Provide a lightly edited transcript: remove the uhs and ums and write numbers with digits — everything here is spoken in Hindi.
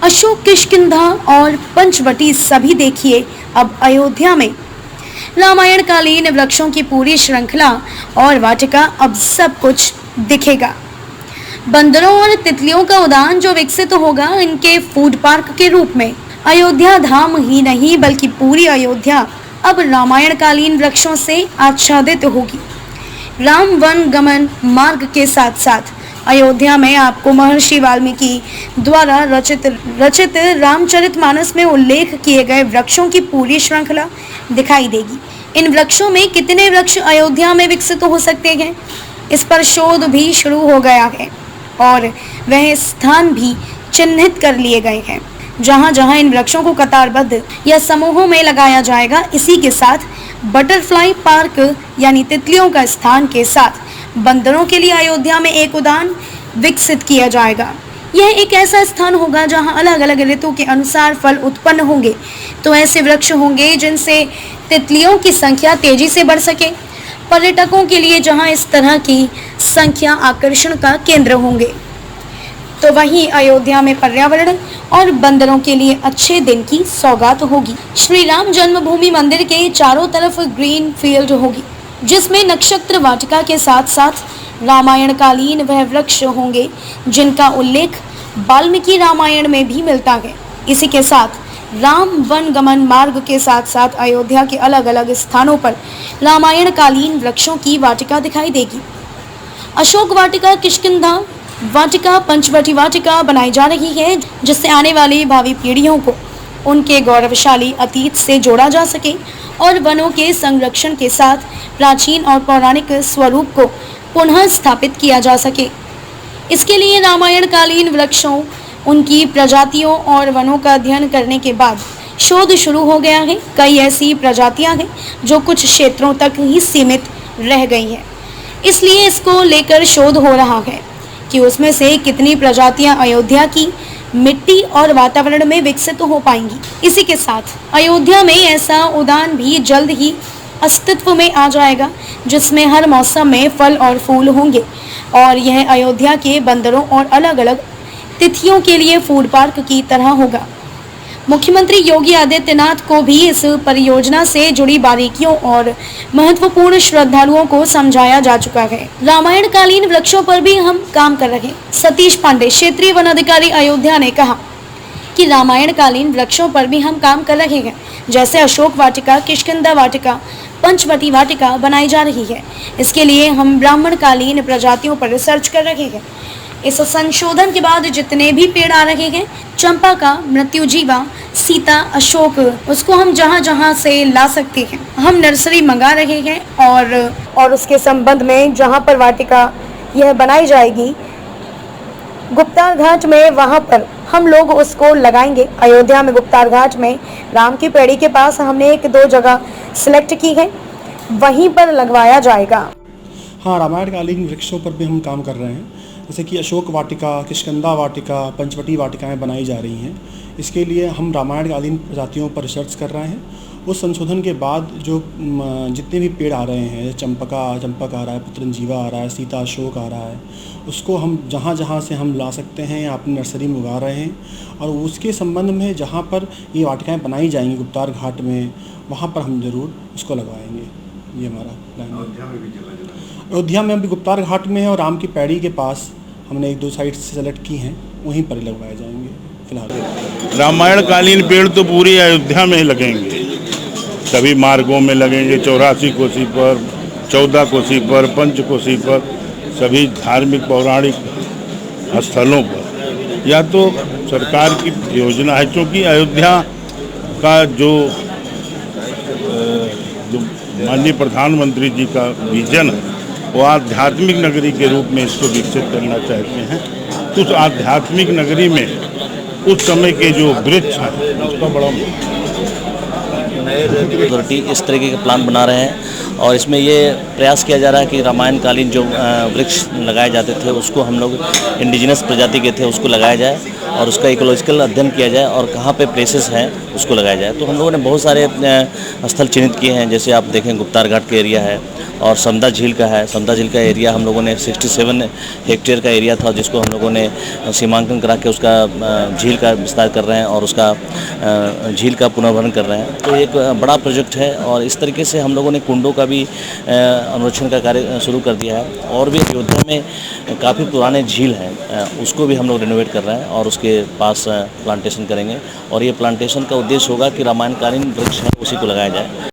अशोक, किष्किंधा और पंचवटी सभी देखिए अब अयोध्या में। रामायण कालीन वृक्षों की पूरी श्रृंखला और वाटिका अब सब कुछ दिखेगा। बंदरों और तितलियों का उद्यान जो विकसित होगा इनके फूड पार्क के रूप में। अयोध्या धाम ही नहीं बल्कि पूरी अयोध्या अब रामायण कालीन वृक्षों से आच्छादित होगी। राम वन गमन मार्ग के साथ साथ अयोध्या में आपको महर्षि वाल्मीकि द्वारा रचित रामचरितमानस में उल्लेख किए गए वृक्षों की पूरी श्रृंखला दिखाई देगी। इन वृक्षों में कितने वृक्ष अयोध्या में विकसित हो सकते हैं, इस पर शोध भी शुरू हो गया है और वह स्थान भी चिन्हित कर लिए गए हैं जहां जहां इन वृक्षों को कतारबद्ध या समूहों में लगाया जाएगा। इसी के साथ बटरफ्लाई पार्क यानी तितलियों का स्थान के साथ बंदरों के लिए अयोध्या में एक उद्यान विकसित किया जाएगा। यह एक ऐसा स्थान होगा जहां अलग अलग ऋतु के अनुसार फल उत्पन्न होंगे, तो ऐसे वृक्ष होंगे जिनसे तितलियों की संख्या तेजी से बढ़ सके। पर्यटकों के लिए जहां इस तरह की संख्या आकर्षण का केंद्र होंगे, तो वहीं अयोध्या में पर्यावरण और बंदरों के लिए अच्छे दिन की सौगात होगी। श्री राम जन्मभूमि मंदिर के चारों तरफ ग्रीन फील्ड होगी, जिसमें नक्षत्र वाटिका के साथ साथ रामायण कालीन वह वृक्ष होंगे जिनका उल्लेख वाल्मीकि रामायण में भी मिलता है। इसी के साथ राम वन गमन मार्ग के साथ साथ अयोध्या के अलग अलग स्थानों पर रामायण कालीन वृक्षों की वाटिका दिखाई देगी। अशोक वाटिका, किष्किंधा वाटिका, पंचवटी वाटिका बनाई जा रही है, जिससे आने वाली भावी पीढ़ियों को उनके गौरवशाली अतीत से जोड़ा जा सके और वनों के संरक्षण के साथ प्राचीन और पौराणिक स्वरूप को पुनः स्थापित किया जा सके। इसके लिए रामायण कालीन वृक्षों, उनकी प्रजातियों और वनों का अध्ययन करने के बाद शोध शुरू हो गया है। कई ऐसी प्रजातियां हैं जो कुछ क्षेत्रों तक ही सीमित रह गई हैं, इसलिए इसको लेकर शोध हो रहा है कि उसमें से कितनी प्रजातियां अयोध्या की मिट्टी और वातावरण में विकसित हो पाएंगी। इसी के साथ अयोध्या में ऐसा उद्यान भी जल्द ही अस्तित्व में आ जाएगा जिसमें हर मौसम में फल और फूल होंगे और यह अयोध्या के बंदरों और अलग अलग तिथियों के लिए फूड पार्क की तरह होगा। मुख्यमंत्री योगी आदित्यनाथ को भी इस परियोजना से जुड़ी बारीकियों और महत्वपूर्ण श्रद्धालुओं को समझाया जा चुका है। रामायण कालीन वृक्षों पर भी हम काम कर रहे हैं। सतीश पांडे, क्षेत्रीय वन अधिकारी अयोध्या, ने कहा कि रामायण कालीन वृक्षों पर भी हम काम कर रहे हैं। जैसे अशोक वाटिका, किष्किंधा वाटिका, पंचवटी वाटिका बनाई जा रही है, इसके लिए हम ब्राह्मण कालीन प्रजातियों पर रिसर्च कर रहे हैं। इस संशोधन के बाद जितने भी पेड़ आ रहे हैं, चंपा का, मृत्युजीवा, सीता, अशोक, उसको हम जहाँ जहाँ से ला सकते हैं हम नर्सरी मंगा रहे हैं और उसके संबंध में जहाँ पर वाटिका यह बनाई जाएगी गुप्तार घाट में, वहाँ पर हम लोग उसको लगाएंगे। अयोध्या में गुप्तार घाट में राम की पेड़ी के पास हमने 1-2 जगह सिलेक्ट की है, वहीं पर लगवाया जाएगा। हाँ, रामायण कालीन वृक्षों पर भी हम काम कर रहे हैं, जैसे कि अशोक वाटिका, किष्किंधा वाटिका, पंचवटी वाटिकाएं बनाई जा रही हैं। इसके लिए हम रामायण कालीन प्रजातियों पर रिसर्च कर रहे हैं। उस संशोधन के बाद जो जितने भी पेड़ आ रहे हैं, चंपक आ रहा है, पुत्रंजीवा आ रहा है, सीता अशोक आ रहा है, उसको हम जहाँ जहाँ से हम ला सकते हैं या अपनी नर्सरी में उगा रहे हैं और उसके संबंध में जहाँ पर ये वाटिकाएँ बनाई जाएंगी गुप्तार घाट में, वहाँ पर हम ज़रूर उसको लगवाएंगे। ये हमारा प्लान है। अयोध्या में अभी गुप्तार घाट में है और राम की पैड़ी के पास हमने 1-2 साइट सेलेक्ट की हैं, वहीं पर लगवाए जाएंगे फिलहाल। रामायण कालीन पेड़ तो पूरी अयोध्या में ही लगेंगे, सभी मार्गों में लगेंगे, 84 कोसी पर, 14 कोसी पर, पंचकोसी पर, सभी धार्मिक पौराणिक स्थलों पर। या तो सरकार की योजना है, क्योंकि अयोध्या का जो माननीय प्रधानमंत्री जी का विजन है वो आध्यात्मिक नगरी के रूप में इसको विकसित करना चाहते हैं। तो उस आध्यात्मिक नगरी में उस समय के जो वृक्ष हैं उसका बड़ा अथॉरिटी इस तरीके के प्लान बना रहे हैं और इसमें ये प्रयास किया जा रहा है कि रामायण कालीन जो वृक्ष लगाए जाते थे उसको हम लोग इंडिजिनस प्रजाति के थे उसको लगाया जाए और उसका इकोलॉजिकल अध्ययन किया जाए और कहाँ पे प्लेसेस हैं उसको लगाया जाए। तो हम लोगों ने बहुत सारे स्थल चिन्हित किए हैं, जैसे आप देखें गुप्तार घाट का एरिया है और समदा झील का है। समदा झील का एरिया हम लोगों ने 67 हेक्टेयर का एरिया था, जिसको हम लोगों ने सीमांकन करा के उसका झील का विस्तार कर रहे हैं और उसका झील का पुनर्भरण कर रहे हैं। तो एक बड़ा प्रोजेक्ट है और इस तरीके से हम लोगों ने कुंडों का भी अनुरक्षण का कार्य शुरू कर दिया है। और भी अयोध्या में काफ़ी पुराने झील हैं, उसको भी हम लोग रेनोवेट कर रहे हैं और उसके पास प्लांटेशन करेंगे और ये प्लांटेशन का उद्देश्य होगा कि रामायणकालीन वृक्ष है उसी को लगाया जाए।